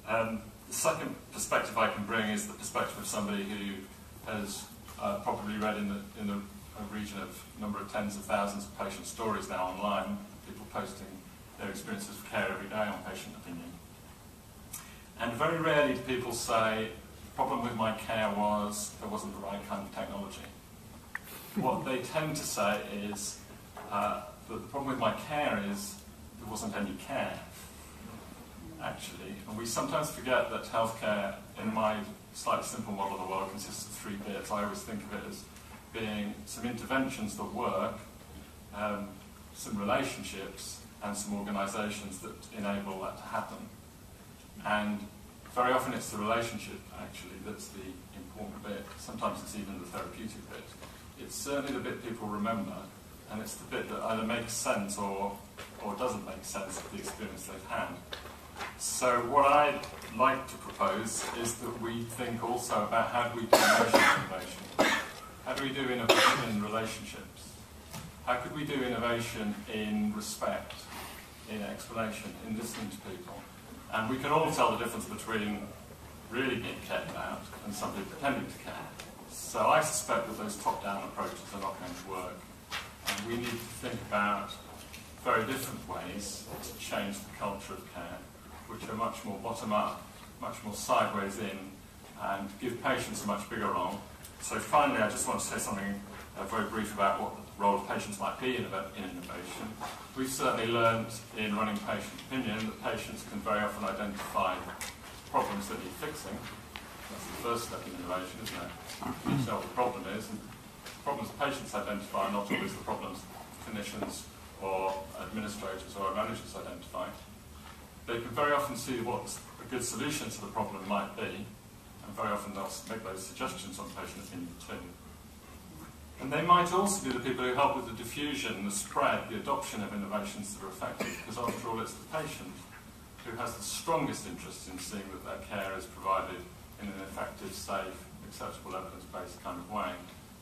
The second perspective I can bring is the perspective of somebody who has probably read in the region of number of tens of thousands of patient stories now online, people posting their experiences of care every day on Patient Opinion. And very rarely do people say, the problem with my care was there wasn't the right kind of technology. What they tend to say is, that the problem with my care is there wasn't any care, actually. And we sometimes forget that healthcare, in my slightly simple model of the world, consists of three bits. I always think of it as being some interventions that work, some relationships, and some organisations that enable that to happen. And very often it's the relationship, actually, that's the important bit. Sometimes it's even the therapeutic bit. It's certainly the bit people remember, and it's the bit that either makes sense or doesn't make sense of the experience they've had. So what I'd like to propose is that we think also about how do we do emotional innovation? How do we do innovation in relationships? How could we do innovation in respect, in explanation, in listening to people? And we can all tell the difference between really being cared about and somebody pretending to care. So I suspect that those top-down approaches are not going to work. And we need to think about very different ways to change the culture of care, which are much more bottom-up, much more sideways in, and give patients a much bigger role. So finally, I just want to say something very brief about what the role of patients might be in innovation. We've certainly learned in running Patient Opinion that patients can very often identify problems that need fixing. That's the first step in innovation, isn't it? You know what the problem is, and the problems patients identify are not always the problems clinicians or administrators or managers identify. They can very often see what a good solution to the problem might be, and very often they'll make those suggestions on Patient Opinion too. And they might also be the people who help with the diffusion, the spread, the adoption of innovations that are effective, because after all it's the patient who has the strongest interest in seeing that their care is provided in an effective, safe, acceptable, evidence-based kind of way.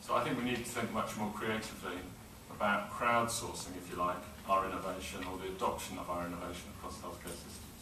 So I think we need to think much more creatively about crowdsourcing, if you like, our innovation or the adoption of our innovation across healthcare systems.